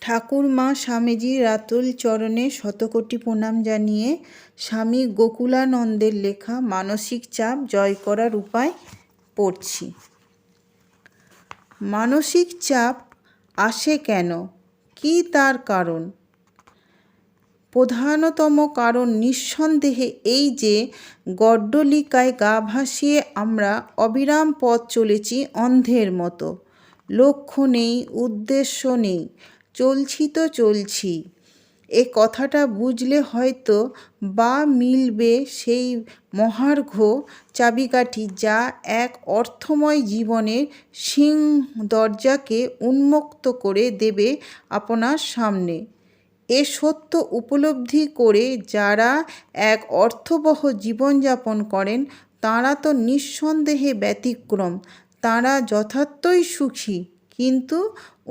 ঠাকুরমা স্বামীজির আতুল চরণে শতকোটি প্রণাম জানিয়ে স্বামী গোকুলানন্দের লেখা মানসিক চাপ জয় করার উপায় পড়ছি। মানসিক চাপ আসে কেন? কী তার কারণ? প্রধানতম কারণ নিঃসন্দেহে এই যে গড্ডলিকায় গা ভাসিয়ে আমরা অবিরাম পথ চলেছি অন্ধের মতো। লক্ষ্য নেই, উদ্দেশ্য নেই, চলছি তো চলছি। এ কথাটা বুঝলে হয়তো বা মিলবে সেই মহার্ঘ চাবিকাঠি যা এক অর্থময় জীবনের সিং দরজাকে উন্মুক্ত করে দেবে আপনার সামনে। এ সত্য উপলব্ধি করে যারা এক অর্থবহ জীবনযাপন করেন তাঁরা তো নিঃসন্দেহে ব্যতিক্রম, তাঁরা যথার্থই সুখী। কিন্তু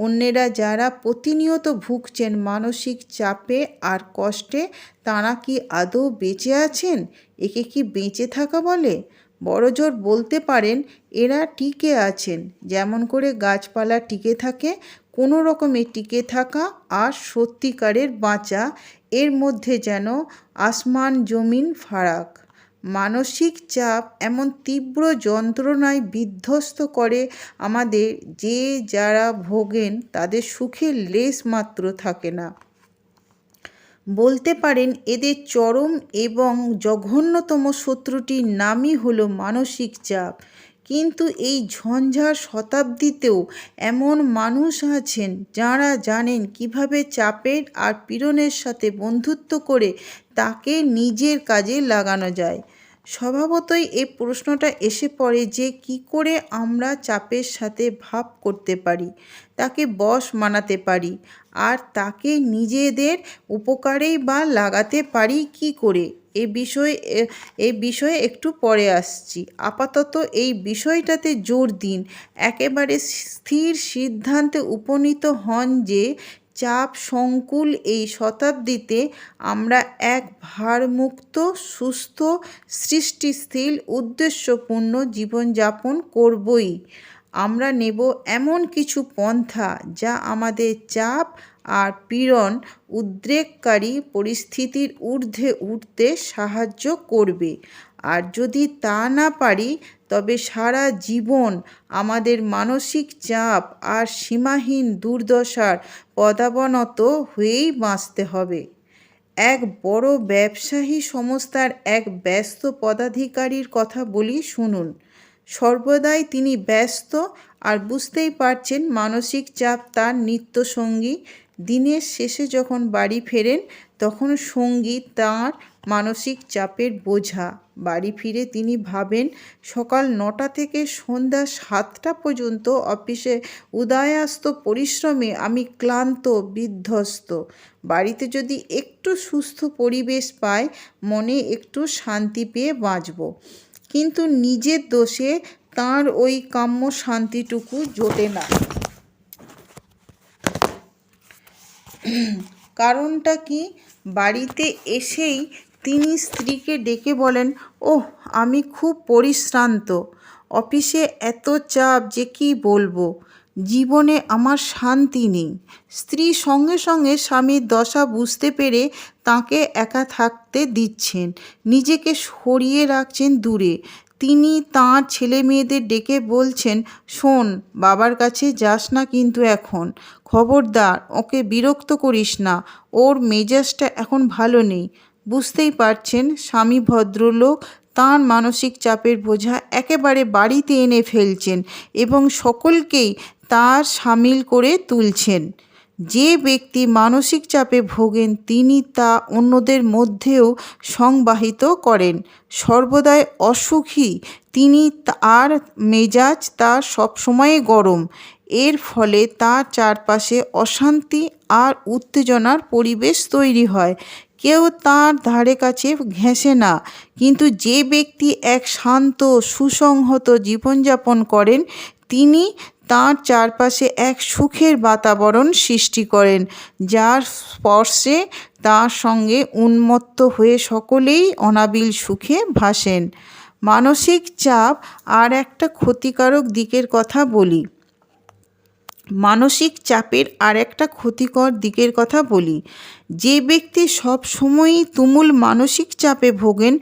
অন্যেরা যারা প্রতিনিয়ত ভুগছেন মানসিক চাপে আর কষ্টে, তাঁরা কি আদৌ বেঁচে আছেন? একে কি বেঁচে থাকা বলে? বড়জোর বলতে পারেন এরা টিকে আছেন, যেমন করে গাছপালা টিকে থাকে। কোনো রকমে টিকে থাকা আর সত্যিকারের বাঁচা, এর মধ্যে যেন আসমান জমিন ফারাক। মানসিক চাপ এমন তীব্র যন্ত্রণায় বিধ্বস্ত করে আমাদের যে যারা ভোগেন তাদের সুখের লেশ মাত্র থাকে না। বলতে পারেন এদের চরম এবং জঘন্যতম শত্রুটির নামই হলো মানসিক চাপ। কিন্তু এই ঝঞ্ঝার শতাব্দীতেও এমন মানুষ আছেন যাঁরা জানেন কিভাবে চাপের আর পীড়নের সাথে বন্ধুত্ব করে তাকে নিজের কাজে লাগানো যায়। স্বভাবতই এই প্রশ্নটা এসে পড়ে যে কী করে আমরা চাপের সাথে ভাব করতে পারি, তাকে বশ মানাতে পারি, আর তাকে নিজেদের উপকারেই বা লাগাতে পারি কী করে। এই বিষয়ে একটু পরে আসছি। আপাতত এই বিষয়টাতে জোর দিন, একেবারে স্থির সিদ্ধান্তে উপনীত হন যে চাপ সংকুল এই শতাব্দীতে আমরা এক ভারমুক্ত, সুস্থ, সৃষ্টিশীল, উদ্দেশ্যপূর্ণ জীবনযাপন করবই। আমরা নেব এমন কিছু পন্থা যা আমাদের চাপ আর পীড়ন, উদ্রেককারী পরিস্থিতির ঊর্ধ্বে উঠতে সাহায্য করবে। আর যদি তা না পারি তবে সারা জীবন আমাদের মানসিক চাপ আর সীমাহীন দুর্দশার পদাবনত হয়েই বাঁচতে হবে। এক বড় ব্যবসায়ী সংস্থার এক ব্যস্ত পদাধিকারীর কথা বলি, শুনুন। সর্বদাই তিনি ব্যস্ত, আর বুঝতেই পারছেন মানসিক চাপ তার নিত্যসঙ্গী। দিনের শেষে যখন বাড়ি ফেরেন তখন সঙ্গী তাঁর মানসিক চাপের বোঝা। বাড়ি ফিরে তিনি ভাবেন সকাল 9টা থেকে সন্ধ্যা 7টা পর্যন্ত অফিসে উদয়াস্ত পরিশ্রমে আমি ক্লান্ত, বিধ্বস্ত। বাড়িতে যদি একটু সুস্থ পরিবেশ পাই, মনে একটু শান্তি পেয়ে বাঁচব। কিন্তু নিজের দোষে তাঁর ওই কাম্য শান্তিটুকু জোটে না। কারণটা কি? বাড়িতে এসেই তিনি স্ত্রীকে ডেকে বলেন, ওহ, আমি খুব পরিশ্রান্ত, অফিসে এত চাপ যে কী বলবো, জীবনে আমার শান্তি নেই। স্ত্রী সঙ্গে সঙ্গে স্বামীর দশা বুঝতে পেরে তাঁকে একা থাকতে দিচ্ছেন, নিজেকে সরিয়ে রাখছেন দূরে। তিনি তাঁর ছেলেমেয়েদের ডেকে বলছেন, শোন, বাবার কাছে যাস না কিন্তু এখন, খবরদার ওকে বিরক্ত করিস না, ওর মেজাজটা এখন ভালো নেই। বুঝতেই পারছেন স্বামী ভদ্রলোক তাঁর মানসিক চাপের বোঝা একেবারে বাড়িতে এনে ফেলছেন এবং সকলকেই তার সামিল করে তুলছেন। যে ব্যক্তি মানসিক চাপে ভোগেন তিনি তা অন্যদের মধ্যেও সংবাহিত করেন। সর্বদাই অসুখী তিনি, আর মেজাজ তার সবসময় গরম। এর ফলে তার চারপাশে অশান্তি আর উত্তেজনার পরিবেশ তৈরি হয়। কেউ তার ধারে কাছে ঘেঁষে না। কিন্তু যে ব্যক্তি এক শান্ত, সুসংহত জীবনযাপন করেন তিনি তাঁর চারপাশে এক সুখের বাতাবরণ সৃষ্টি করেন, যার স্পর্শে তার সঙ্গে উন্মত্ত হয়ে সকলেই অনাবিল সুখে ভাসেন। মানসিক চাপ আর একটা ক্ষতিকারক দিকের কথা বলি। মানসিক চাপের আর একটা ক্ষতিকর দিকের কথা বলি। যে ব্যক্তি সব সময়ই তুমুল মানসিক চাপে ভোগেন,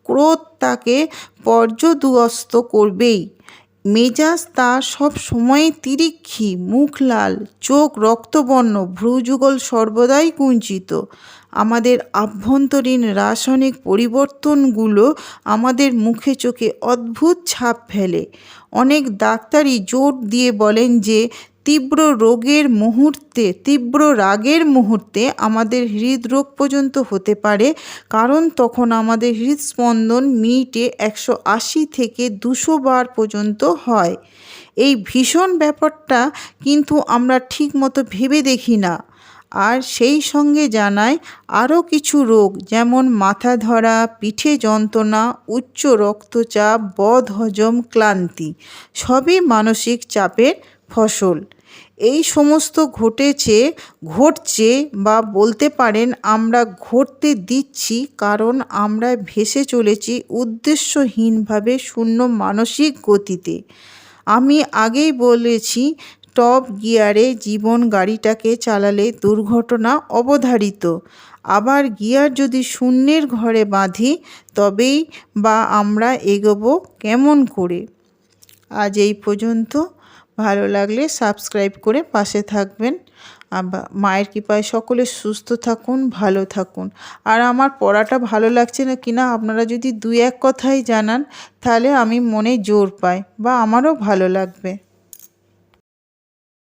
ক্রোধ তাকে পর্যুদস্ত করবেই। মেজাজ তার সব সময়ই তিরিক্ষি, মুখ লাল, চোখ রক্তবর্ণ, ভ্রূযুগল সর্বদাই কুঞ্চিত। আমাদের আভ্যন্তরীণ রাসায়নিক পরিবর্তনগুলো আমাদের মুখে চোখে অদ্ভুত ছাপ ফেলে। অনেক ডাক্তারই জোর দিয়ে বলেন যে তীব্র রাগের মুহূর্তে আমাদের হৃদরোগ পর্যন্ত হতে পারে, কারণ তখন আমাদের হৃদস্পন্দন মিনিটে 180 থেকে 200 বার পর্যন্ত হয়। এই ভীষণ ব্যাপারটা কিন্তু আমরা ঠিকমতো ভেবে দেখি না। আর সেই সঙ্গে জানায় আরও কিছু রোগ, যেমন মাথা ধরা, পিঠে যন্ত্রণা, উচ্চ রক্তচাপ, বদহজম, ক্লান্তি, সবই মানসিক চাপের ফসল। এই সমস্ত ঘটছে বা বলতে পারেন আমরা ঘটতে দিচ্ছি, কারণ আমরা ভেসে চলেছি উদ্দেশ্যহীনভাবে শূন্য মানসিক গতিতে। আমি আগেই বলেছি, টপ গিয়ারে জীবন গাড়িটাকে চালালে দুর্ঘটনা অবধারিত। আবার গিয়ার যদি শূন্যের ঘরে বাঁধি, তবেই বা আমরা এগোবো কেমন করে? আজ এই পর্যন্ত। ভালো লাগলে সাবস্ক্রাইব করে পাশে থাকবেন। মায়ের কৃপায় সকলে সুস্থ থাকুন, ভালো থাকুন। আর আমার পড়াটা ভালো লাগছে না কিনা আপনারা যদি 2-1 কথাই জানান, তাহলে আমি মনে জোর পাই বা আমারও ভালো লাগবে।